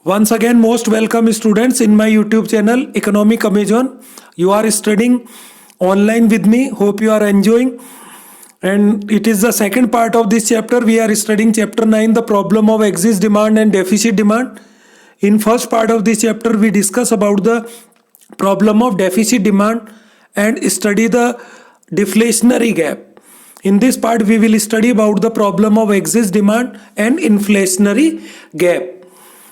Once again, most welcome students in my YouTube channel Economic Amazon. You are studying online with me. Hope you are enjoying. And it is the second part of this chapter. We are studying chapter 9, the problem of excess demand and deficit demand. In first part of this chapter, we discuss about the problem of deficit demand and study the deflationary gap. In this part, we will study about the problem of excess demand and inflationary gap.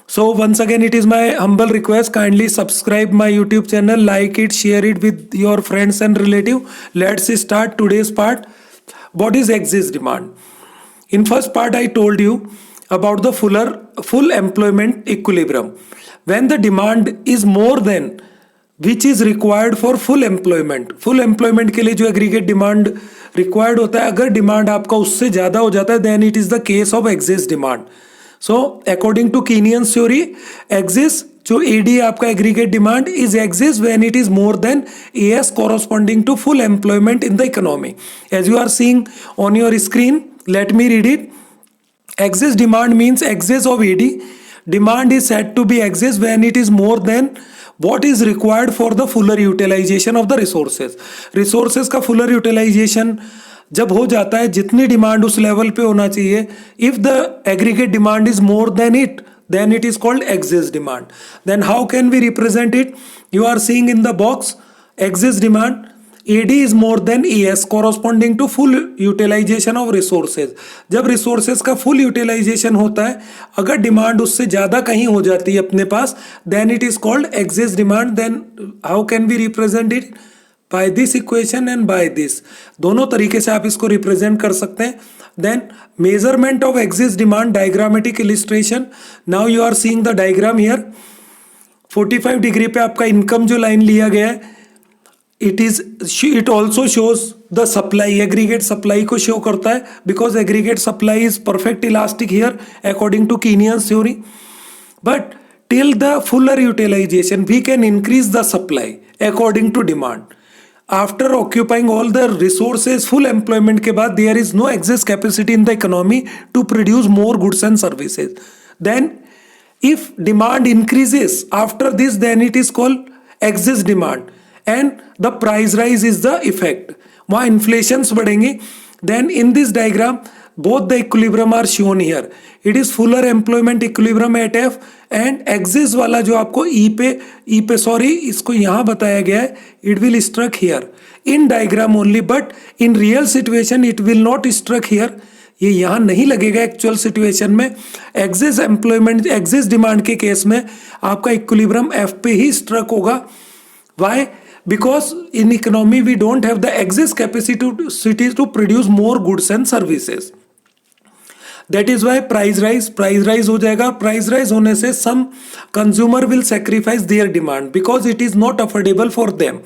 So once again, it is my humble request, kindly subscribe my YouTube channel, like it, share it with your friends and relative. Let's start today's part. What is excess demand? In first part, I told you about the full employment equilibrium. When the demand is more than which is required for full employment के लिए जो aggregate demand required होता है, अगर demand आपका उससे ज़्यादा हो जाता है, then it is the case of excess demand. So according to Keynesian's theory, excess जो एडी आपका aggregate demand is excess when it is more than AS corresponding to full employment in the economy. As you are seeing on your screen, let me read it. Excess demand means excess of AD. Demand is said to be excess when it is more than what is required for the fuller utilization of the resources. Resources का fuller utilization जब हो जाता है, जितनी demand उस level पे होना चाहिए, if the aggregate demand is more than it, then it is called excess demand. Then how can we represent it? You are seeing in the box excess demand. AD is more than ES corresponding to full utilization of resources. जब resources का full utilization होता है, अगर demand उससे ज़्यादा कहीं हो जाती है अपने पास, then it is called excess demand. Then how can we represent it? By this equation and by this. दोनों तरीके से आप इसको represent कर सकते हैं. Then measurement of excess demand, diagrammatic illustration. Now you are seeing the diagram here. 45 degree पे आपका इनकम जो लाइन लिया गया है, it also shows the supply, aggregate supply को show करता है, because aggregate supply is perfect elastic here according to Keynesian theory. But till the fuller utilization we can increase the supply according to demand. After occupying all the resources, full employment के बाद there is no excess capacity in the economy to produce more goods and services. Then if demand increases after this, then it is called excess demand. And the price rise is the effect. वहाँ inflations बढ़ेंगे. Then in this diagram, both the equilibrium are shown here. It is fuller employment equilibrium at F and excess वाला जो आपको E पे sorry इसको यहाँ बताया गया है, it will struck here in diagram only, but in real situation it will not struck here. ये यहाँ नहीं लगेगा एक्चुअल सिचुएशन में. एक्सेस एम्प्लॉयमेंट, एक्सेस डिमांड के केस में आपका इक्विलिब्रियम F पे ही स्ट्रक होगा. Why? Because in economy we don't have the excess capacity to produce more goods and services. That is why price rise हो जाएगा. Price rise होने से some consumer will sacrifice their demand because it is not affordable for them.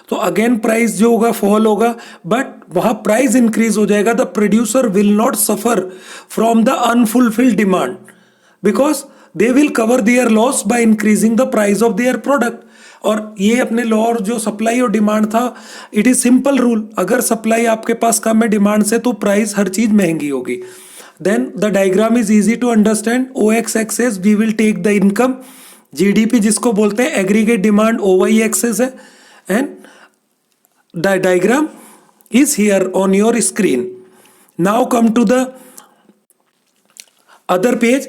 तो again price जो होगा fall होगा, but वहाँ price increase हो जाएगा. The producer will not suffer from the unfulfilled demand because they will cover their loss by increasing the price of their product. और ये अपने लॉ और जो सप्लाई और डिमांड था, इट इज सिंपल रूल. अगर सप्लाई आपके पास कम है डिमांड से, तो प्राइस हर चीज महंगी होगी. Then the diagram is easy to understand. OX axis we will take the income. GDP जिसको बोलते हैं एग्रीगेट डिमांड, OY एक्सेस है. And the diagram is here on your screen. Now come to the other page.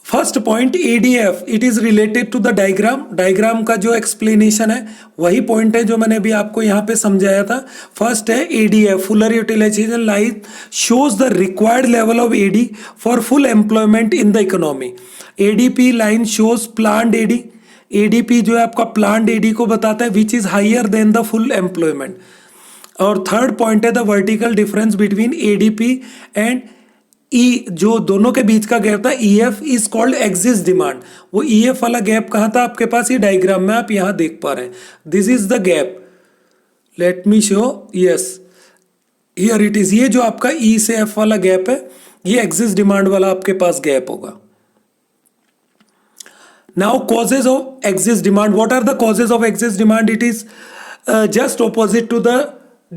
First point ADF, it is related to the diagram. Diagram का जो explanation है वही point है जो मैंने अभी आपको यहाँ पे समझाया था. फर्स्ट है ADF, fuller utilisation line shows the required level of AD for full employment in the economy. ADP line shows planned AD. ADP जो है आपका प्लान्ड AD को बताता है which is higher than the full employment. और third point है the vertical difference between ADP and E, जो दोनों के बीच का गैप था, EF is called excess demand. वो EF वाला गैप कहाँ था आपके पास? ये डायग्राम में आप यहाँ देख पा रहे हैं. This is the gap. Let me show. Yes, here it is. ये जो आपका E से F वाला गैप है, ये एक्सेस डिमांड वाला आपके पास गैप होगा. Now causes of excess demand. What are the causes of excess demand? It is just opposite to the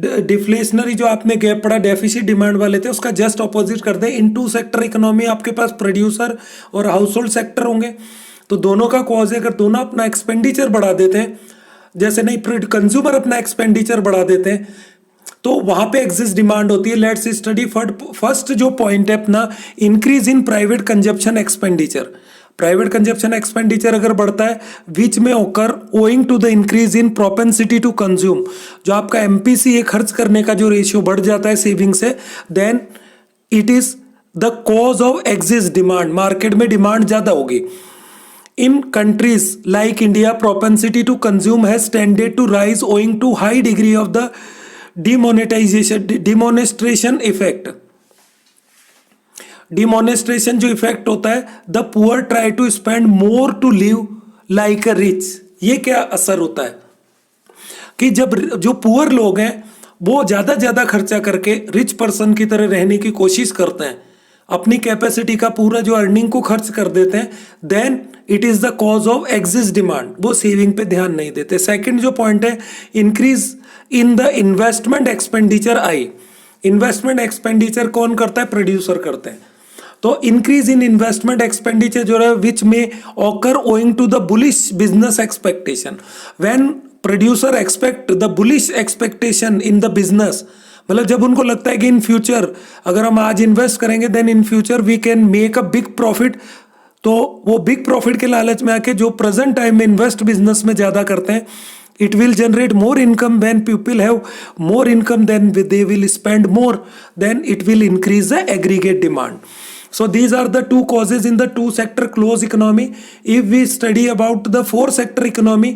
deflationary जो आपने गैप पढ़ा डेफिसिट डिमांड वाले थे, उसका जस्ट ऑपोजिट कर दें. इन टू सेक्टर इकोनॉमी आपके पास प्रोड्यूसर और हाउस होल्ड सेक्टर होंगे. तो दोनों का कॉज है, अगर दोनों अपना एक्सपेंडिचर बढ़ा देते हैं, जैसे नहीं कंज्यूमर अपना एक्सपेंडिचर बढ़ा देते हैं, तो वहां पे एग्जिस्ट डिमांड होती है। लेट्स स्टडी फर्स्ट जो पॉइंट है अपना, increase in private consumption expenditure. Private consumption expenditure अगर बढ़ता है विच में occur owing to the increase in propensity to consume, जो आपका एमपीसी खर्च करने का जो रेशियो बढ़ जाता है सेविंग से, then it is the cause of excess demand. Market में डिमांड ज्यादा होगी। In countries like India, propensity to consume has tended to rise owing to high degree of the demonstration effect. Demonstration जो effect होता है, the poor try to spend more to live like a rich. ये क्या असर होता है कि जब जो पुअर लोग हैं वो ज्यादा खर्चा करके रिच पर्सन की तरह रहने की कोशिश करते हैं, अपनी कैपेसिटी का पूरा जो अर्निंग को खर्च कर देते हैं, then it is the cause of excess demand. वो सेविंग पे ध्यान नहीं देते। सेकंड जो पॉइंट है, increase in the investment expenditure I. Investment expenditure कौन करता है? प्रोड्यूसर करते हैं। तो इंक्रीज इन इन्वेस्टमेंट एक्सपेंडिचर जो है विच में occur owing to the bullish business expectation. When producer expect the bullish expectation in the business, मतलब जब उनको लगता है कि इन फ्यूचर अगर हम आज इन्वेस्ट करेंगे then in future we can make a big profit, तो वो बिग प्रॉफिट के लालच में आके जो प्रेजेंट टाइम में इन्वेस्ट बिजनेस में ज्यादा करते हैं, it will generate more income. When people have more income then they will spend more, then it will increase the aggregate demand. So these are the two causes in the two sector close economy. If we study about the four sector economy,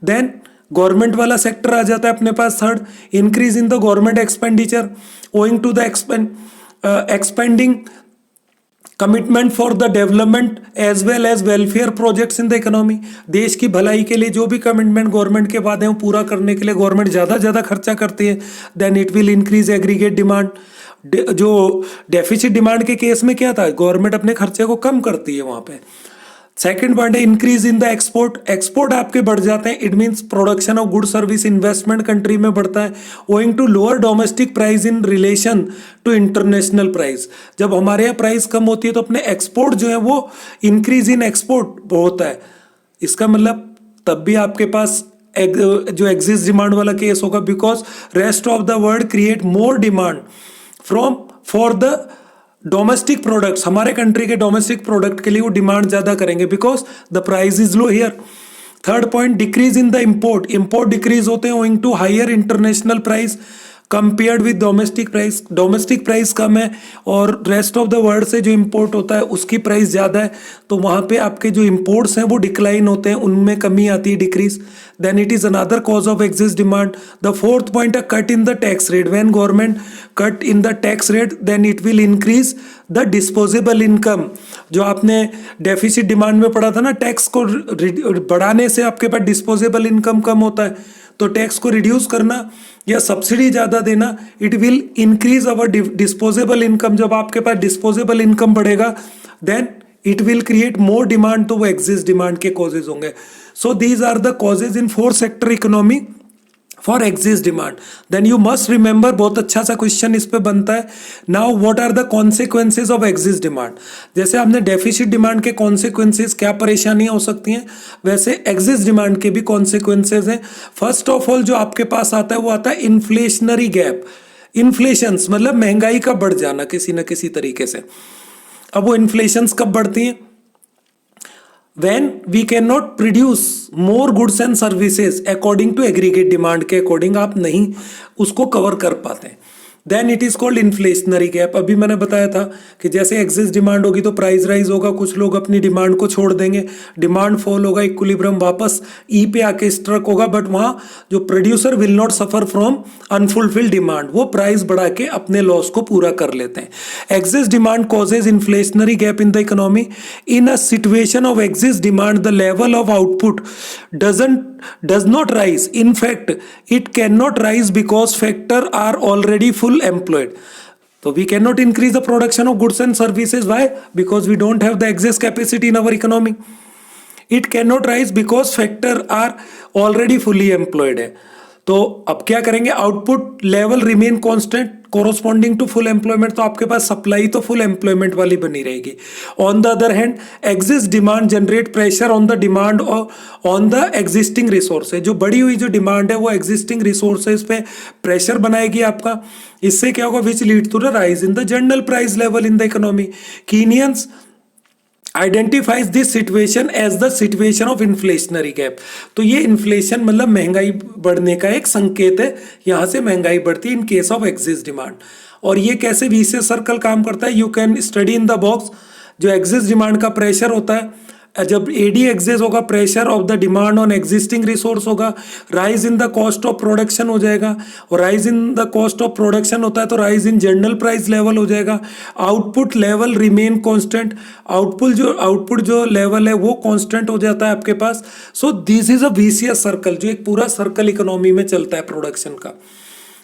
then government वाला sector आ जाता है अपने पास third, increase in the government expenditure owing to the expending commitment for the development as well as welfare projects in the economy. देश की भलाई के लिए जो भी कमिटमेंट गवर्नमेंट के वादे हैं वो पूरा करने के लिए गवर्नमेंट ज्यादा खर्चा करती है, then it will increase aggregate demand. जो डेफिसिट डिमांड के केस में क्या था, गवर्नमेंट अपने खर्चे को कम करती है वहां पे। सेकंड पॉइंट है increase in the export. Export आपके बढ़ जाते हैं, it means production of good service investment country में बढ़ता है, owing to lower domestic price in relation to international price. जब हमारे यहाँ प्राइस कम होती है तो अपने एक्सपोर्ट जो है वो इंक्रीज इन एक्सपोर्ट होता है। इसका मतलब तब भी आपके पास जो एग्जिस्ट डिमांड वाला केस होगा, because rest of the world create more demand for the domestic products. हमारे कंट्री के डोमेस्टिक प्रोडक्ट के लिए वो डिमांड ज्यादा करेंगे because the price is low here. Third point, decrease in the import. Import decrease होते हैं owing to higher international price compared with domestic price. Domestic price कम है और रेस्ट ऑफ द वर्ल्ड से जो इंपोर्ट होता है उसकी प्राइस ज़्यादा है, तो वहाँ पे आपके जो इंपोर्ट्स हैं वो डिक्लाइन होते हैं, उनमें कमी आती है, decrease. Then it is another cause of excess demand. The fourth point है cut in the tax rate. When government cut in the tax rate then it will increase the disposable income. जो आपने deficit demand में पढ़ा था ना, tax को बढ़ाने से आपके पास डिस्पोजेबल इनकम कम होता है, तो टैक्स को रिड्यूस करना या सब्सिडी ज़्यादा देना, it will increase our disposable income. जब आपके पास डिस्पोजेबल इनकम बढ़ेगा then it will create more demand, तो वो एग्जिस्ट डिमांड के कॉजेज होंगे। So these are the causes in four sector economy for excess demand. Then you must remember, बहुत अच्छा सा क्वेश्चन इस पे बनता है, now what are the consequences of excess demand. जैसे आपने डेफिसिट डिमांड के कॉन्सिक्वेंसेज, क्या परेशानियां हो सकती हैं, वैसे एग्जिस्ट डिमांड के भी कॉन्सिक्वेंसेज हैं। फर्स्ट ऑफ ऑल जो आपके पास आता है वो आता है इन्फ्लेशनरी गैप। इन्फ्लेशंस मतलब महंगाई का बढ़ जाना किसी न किसी तरीके से। अब वो इन्फ्लेशंस कब बढ़ती हैं? When we cannot produce more goods and services according to aggregate demand के अकॉर्डिंग आप नहीं उसको कवर कर पाते, then it is called inflationary gap. अभी मैंने बताया था कि जैसे एग्जिस्ट डिमांड होगी तो प्राइस राइज होगा, कुछ लोग अपनी डिमांड को छोड़ देंगे, डिमांड फॉल होगा, इक्विलिब्रियम वापस ई पे आके स्ट्रक होगा, बट वहाँ जो producer will not suffer from unfulfilled demand, वो प्राइस बढ़ा के अपने लॉस को पूरा कर लेते हैं। Exist demand causes inflationary gap in the economy. In a situation of excess demand the level of output does not rise. In fact, it cannot rise because factors are already full employed. So we cannot increase the production of goods and services. Why? Because we don't have the excess capacity in our economy. It cannot rise because factors are already fully employed है। तो अब क्या करेंगे, output level remain constant corresponding to full employment, तो आपके पास supply तो full employment वाली बनी रहेगी। On the other hand excess demand generate pressure on the demand on the existing resources, जो बढ़ी हुई जो डिमांड है वो एग्जिस्टिंग रिसोर्सेज पे प्रेशर बनाएगी आपका। इससे क्या होगा, which lead to the rise in the general price level in the economy. Keynesians identifies this situation as the situation of inflationary gap. तो ये इन्फ्लेशन मतलब महंगाई बढ़ने का एक संकेत है, यहां से महंगाई बढ़ती है in case of excess demand. और ये कैसे वीसीएस सर्कल काम करता है, you can study in the box. जो एग्जिस्ट डिमांड का प्रेशर होता है, जब एडी एग्जिस्ट होगा, pressure of the demand on existing resource होगा, rise in the cost of production हो जाएगा, और rise in the cost of production होता है तो rise in general price level हो जाएगा। Output level remain constant, output जो लेवल है वो कांस्टेंट हो जाता है आपके पास। So this is a vicious circle, जो एक पूरा सर्कल इकोनॉमी में चलता है प्रोडक्शन का।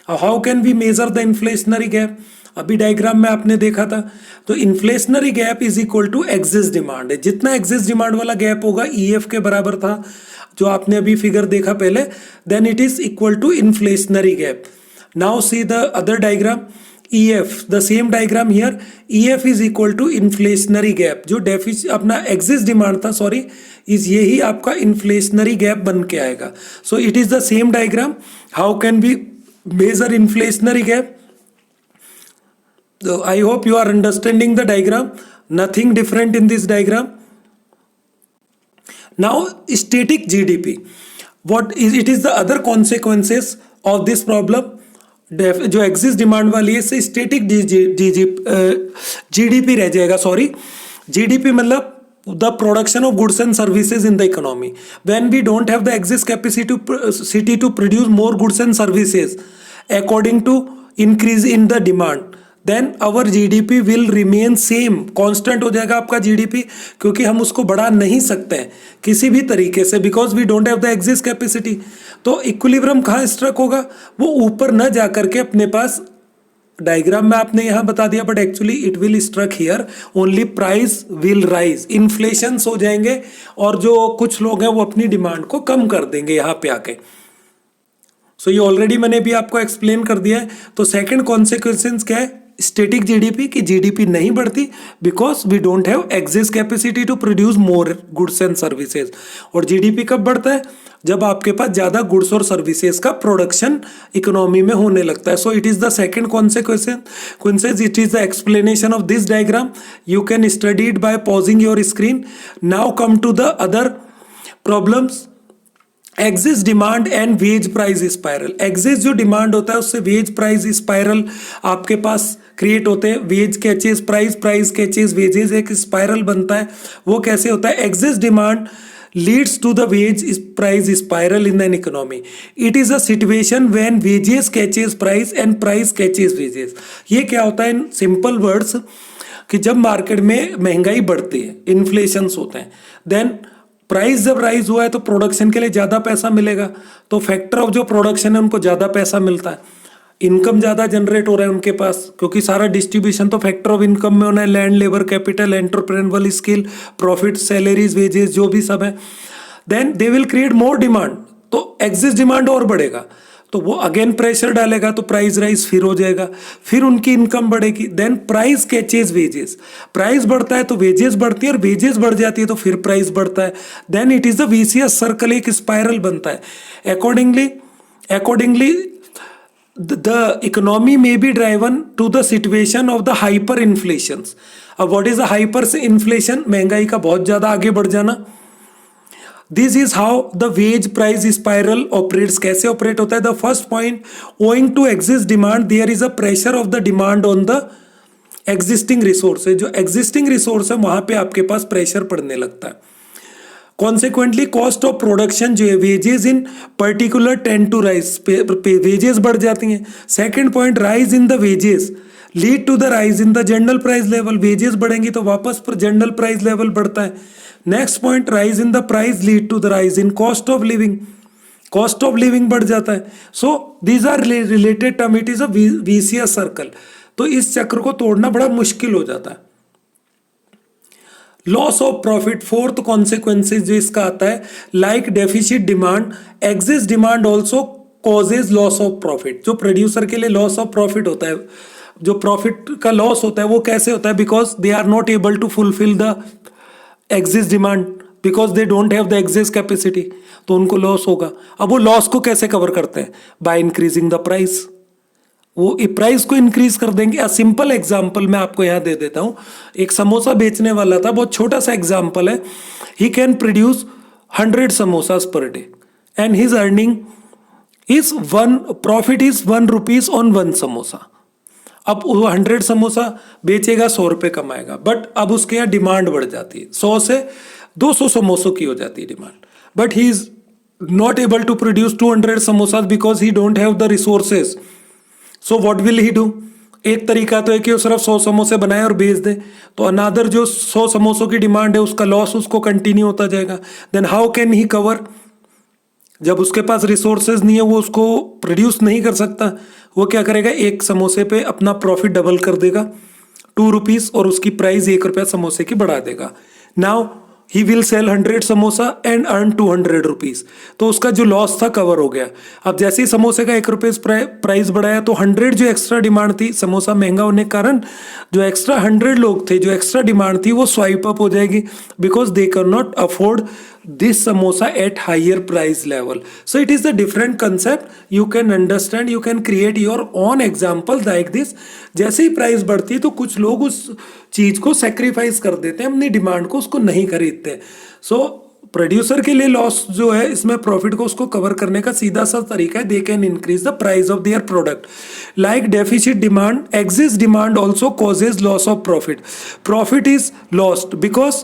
How can we measure the inflationary gap, अभी डायग्राम में आपने देखा था। तो inflationary gap is equal to excess demand है, जितना एग्जिस्ट डिमांड वाला गैप होगा ईएफ के बराबर था जो आपने अभी फिगर देखा पहले, then it is equal to inflationary gap. Now see the other diagram, EF, the same diagram here, EF is equal to inflationary gap, जो डेफिसिट अपना एग्जिस्ट डिमांड था, सॉरी, इज यही आपका इन्फ्लेशनरी गैप बन के आएगा। So it is the same diagram. How can be measure inflationary gap? I hope you are understanding the diagram. Nothing different in this diagram. Now, static GDP. What is it? Is the other consequences of this problem? जो excess demand वाली है, इससे static GDP रह जाएगा। Sorry, GDP मतलब the production of goods and services in the economy. When we don't have the exist capacity to produce more goods and services according to increase in the demand, then our GDP will remain same, constant हो जाएगा आपका GDP, क्योंकि हम उसको बढ़ा नहीं सकते हैं किसी भी तरीके से, because we don't have the exist capacity। तो इक्विलिब्रियम कहाँ स्ट्रक होगा, वो ऊपर न जा करके अपने पास, डायग्राम में आपने यहां बता दिया, but actually it will struck here, only price will rise, inflation हो जाएंगे और जो कुछ लोग हैं वो अपनी डिमांड को कम कर देंगे यहां पे आके। सो ये ऑलरेडी मैंने भी आपको एक्सप्लेन कर दिया है। तो सेकंड कॉन्सिक्वेंस क्या है स्टैटिक जीडीपी की, जीडीपी नहीं बढ़ती because we don't have excess capacity to produce more goods and services. और जीडीपी कब बढ़ता है, जब आपके पास ज्यादा गुड्स और सर्विसेज का प्रोडक्शन इकोनॉमी में होने लगता है। So it is the second consequences, it is the explanation of this diagram. You can study it by pausing your screen. Now come to the other problems. Excess demand and wage price spiral. Excess जो demand होता है उससे veg price spiral आपके पास create होते हैं। Wage catches price, price catches wages, एक spiral बनता है। वो कैसे होता है, excess demand leads to the wage price spiral in an economy. It is a situation when wages catches price and price catches wages. ये क्या होता है इन सिंपल वर्ड्स, कि जब मार्केट में महंगाई बढ़ती है, इन्फ्लेशंस होते हैं, देन प्राइस जब राइज हुआ है तो प्रोडक्शन के लिए ज़्यादा पैसा मिलेगा, तो फैक्टर ऑफ जो प्रोडक्शन है उनको ज़्यादा पैसा मिलता है, इनकम ज़्यादा जनरेट हो रहा है उनके पास, क्योंकि सारा डिस्ट्रीब्यूशन तो फैक्टर ऑफ इनकम में होना है, land, labour, capital, entrepreneurial skill, profit, salaries, wages, जो भी सब है। Then they will create more demand, तो एग्जिस्ट डिमांड और बढ़ेगा, तो वो अगेन प्रेशर डालेगा, तो प्राइस राइज फिर हो जाएगा, फिर उनकी इनकम बढ़ेगी। Then price catches wages, price बढ़ता है तो वेजेस बढ़ती है, और वेजेस बढ़ जाती है तो फिर प्राइस बढ़ता है। Then it is the vicious circle, एक स्पाइरल बनता है। Accordingly the economy may be driven to the situation of the hyperinflation. अब what is the hyperinflation? महंगाई का बहुत ज्यादा आगे बढ़ जाना। This is how the wage price spiral operates. कैसे ऑपरेट होता है? The first point, owing to exist demand, there is a pressure of the demand on the existing resource. जो existing resource है वहां पे आपके पास प्रेशर पड़ने लगता है। कॉन्सिक्वेंटली कॉस्ट ऑफ प्रोडक्शन जो है, wages in particular tend to rise, wages बढ़ जाती हैं। Second point, rise in the wages lead to the rise in the general price level, wages बढ़ेंगी तो वापस जनरल प्राइस लेवल बढ़ता है। Next point, rise in the price lead to the rise in cost of living, cost of living बढ़ जाता है। So these are related term, it is a vicious circle. तो इस चक्र को तोड़ना बड़ा मुश्किल हो जाता है। Loss of profit, fourth consequences जो इसका आता है, like deficit demand, exist demand also causes loss of profit. जो प्रोड्यूसर के लिए लॉस ऑफ प्रॉफिट होता है, जो प्रॉफिट का लॉस होता है, वो कैसे होता है? Because they are not able to fulfil the excess demand, because they don't have the excess capacity, तो उनको लॉस होगा। अब वो लॉस को कैसे कवर करते हैं? By increasing the price. वो प्राइस को इंक्रीज कर देंगे। अ सिंपल एग्जांपल मैं आपको यहाँ दे देता हूँ। एक समोसा बेचने वाला था, बहुत छोटा सा एग्जांपल है। He can produce 100 samosas per day and his earning is profit is 1 rupees on 1 samosa. अब वो 100 समोसा बेचेगा, 100 रुपये कमाएगा, बट अब उसके यहाँ डिमांड बढ़ जाती है, 100 से 200 समोसों की हो जाती है demand, but he is not able to produce 200 samosas because he don't have the resources. So what will he do? एक तरीका तो है कि वो सिर्फ 100 समोसे बनाए और बेच दे, तो अनादर जो 100 समोसों की डिमांड है उसका लॉस उसको कंटिन्यू होता जाएगा। Then how can he cover? जब उसके पास रिसोर्सेज नहीं है, वो उसको प्रोड्यूस नहीं कर सकता, वो क्या करेगा? एक समोसे पे अपना प्रॉफिट डबल कर देगा, 2 रुपीज, और उसकी प्राइस 1 रुपया समोसे की बढ़ा देगा। Now he will sell 100 samosa and earn 200 rupees, तो उसका जो लॉस था कवर हो गया। अब जैसे ही समोसे का 1 रुपये प्राइस बढ़ाया, तो 100 जो एक्स्ट्रा डिमांड थी, समोसा महंगा होने के कारण जो एक्स्ट्रा 100 लोग थे, जो एक्स्ट्रा डिमांड थी, वो स्वाइप अप हो जाएगी, because they can not afford this samosa at higher price level. So it is a different concept. You can understand, you can create your own example like this. जैसे ही price बढ़ती है तो कुछ लोग उस चीज को सेक्रीफाइस कर देते हैं, अपनी डिमांड को, उसको नहीं खरीदते। सो प्रोड्यूसर के लिए लॉस जो है, इसमें प्रॉफिट को उसको कवर करने का सीधा सा तरीका है, they can increase the price of their product. Like deficit demand, exist demand also causes loss of profit. Profit is lost because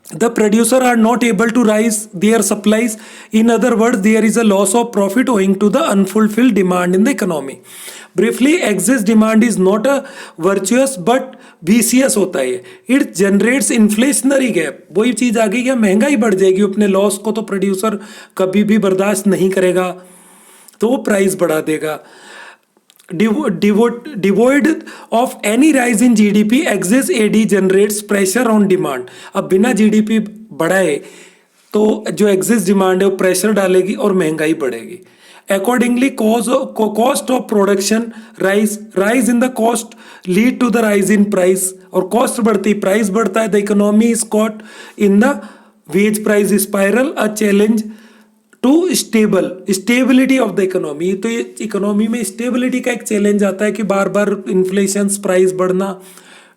the producer are not able to raise their supplies. In other words, there is a loss of profit owing to the unfulfilled demand in the economy. Briefly, excess demand is not a virtuous but vicious होता है। It generates inflationary gap. वही चीज आ गई, क्या महंगाई बढ़ जाएगी, अपने लॉस को तो प्रोड्यूसर कभी भी बर्दाश्त नहीं करेगा, तो वो प्राइस बढ़ा देगा। Devoid of any rise in GDP, excess AD generates pressure on demand. अब बिना GDP बढ़ाए तो जो excess डिमांड है वो प्रेशर डालेगी और महंगाई बढ़ेगी। Accordingly, cost of production rise in the cost lead to the rise in price, और cost बढ़ती, price बढ़ता है, the economy is caught in the wage price spiral, a challenge to stability of the economy. तो ये economy में stability का एक challenge आता है कि बार बार इन्फ्लेशन, प्राइस बढ़ना,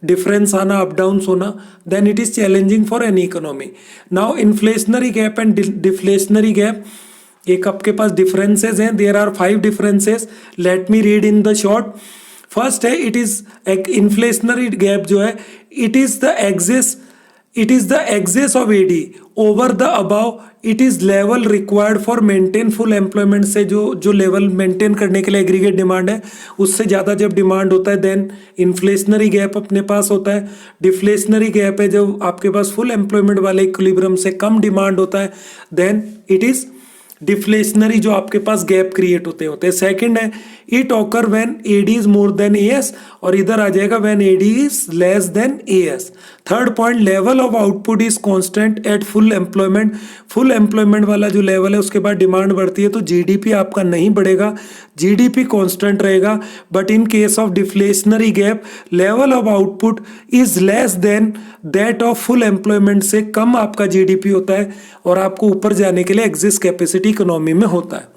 डिफरेंस आना, अप डाउन होना, then it is challenging for any economy. Now inflationary gap and deflationary gap, एक आपके पास डिफरेंसेस हैं, there are 5 differences, let me read in the short. First है, इट इज एक inflationary gap जो है, it is the excess of AD over the above. It is level required for maintain full employment। से जो level maintain करने के लिए aggregate demand है, उससे ज़्यादा जब डिमांड होता है, देन इन्फ्लेशनरी गैप अपने पास होता है। डिफ्लेशनरी गैप है जब आपके पास फुल एम्प्लॉयमेंट वाले इक्विलिब्रियम से कम डिमांड होता है, देन इट इज़ डिफ्लेशनरी, जो आपके पास गैप क्रिएट होते हैं। सेकंड है, it occur when AD is more then AS, और इधर आ जाएगा when AD is less than AS। Third point, level of output is constant at full employment. Full employment वाला जो लेवल है उसके बाद डिमांड बढ़ती है, तो GDP आपका नहीं बढ़ेगा, GDP कांस्टेंट रहेगा। But in case of deflationary gap, level of output is less than that of full employment, से कम आपका GDP होता है, और आपको ऊपर जाने के लिए एग्जिस्ट कैपेसिटी इकोनॉमी में होता है।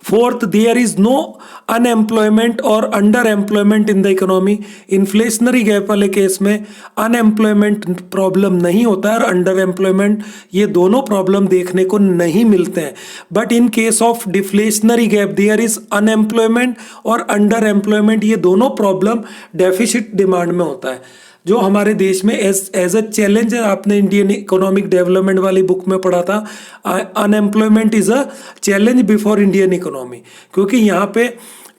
Fourth, there is no unemployment और under employment in the economy. Inflationary gap वाले केस में अनएम्प्लॉयमेंट प्रॉब्लम नहीं होता है, और अंडर एम्प्लॉयमेंट, ये दोनों प्रॉब्लम देखने को नहीं मिलते हैं। But in case of deflationary gap, there is unemployment और अंडर एम्प्लॉयमेंट, ये दोनों प्रॉब्लम डेफिसिट डिमांड में होता है। जो हमारे देश में एज अ चैलेंज है, आपने इंडियन इकोनॉमिक डेवलपमेंट वाली बुक में पढ़ा था, unemployment is a challenge before Indian economy, क्योंकि यहाँ पे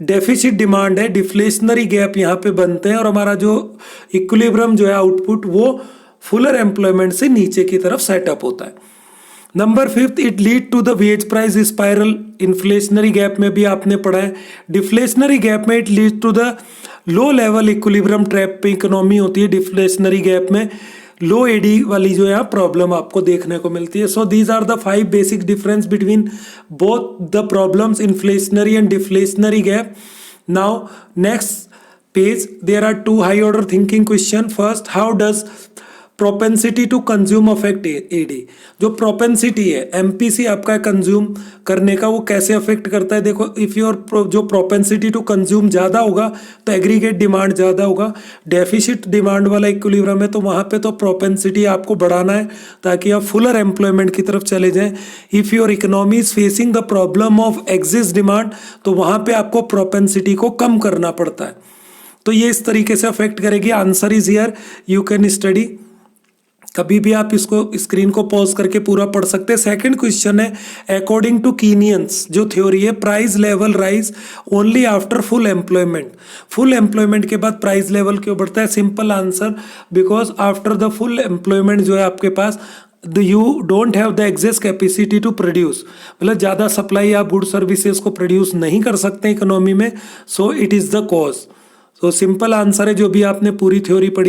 डेफिसिट डिमांड है, डिफ्लेशनरी गैप यहाँ पे बनते हैं, और हमारा जो इक्विलिब्रियम जो है आउटपुट, वो फुलर एम्प्लॉयमेंट से नीचे की तरफ सेटअप होता है। Number 5, it lead to the wage price spiral. Inflationary gap में भी आपने पढ़ा है। डिफ्लेशनरी गैप में it lead to the low level equilibrium trap पे इकोनॉमी होती है। डिफ्लेशनरी गैप में लो एडी वाली जो है प्रॉब्लम आपको देखने को मिलती है. So these are the 5 basic difference between both the problems, inflationary and deflationary gap. Now next page there are 2 high order thinking question. First, how does propensity to consume affect AD? जो propensity है MPC आपका consume करने का, वो कैसे affect करता है? देखो, इफ योर जो propensity to consume ज़्यादा होगा तो एग्रीगेट डिमांड ज़्यादा होगा. डेफिसिट डिमांड वाला इक्विलिब्रियम है तो वहाँ पे तो propensity आपको बढ़ाना है ताकि आप फुलर एम्प्लॉयमेंट की तरफ चले जाएं. If your economy is facing the problem of axis demand तो वहाँ पे आपको propensity को कम करना पड़ता है. तो ये इस तरीके से अफेक्ट करेगी. Answer is here, you can study. कभी भी आप इसको स्क्रीन को पॉज करके पूरा पढ़ सकते हैं. सेकंड क्वेश्चन है, अकॉर्डिंग टू कीनियंस जो थ्योरी है, price level rise only after full employment. Full employment के बाद प्राइस लेवल क्यों बढ़ता है? Simple answer, because after the full employment जो है आपके पास you don't have the excess capacity to produce. मतलब ज़्यादा सप्लाई आप गुड सर्विसेज को प्रोड्यूस नहीं कर सकते इकोनॉमी में. So it is the cause. तो सिंपल आंसर है जो भी आपने पूरी थ्योरी पढ़ी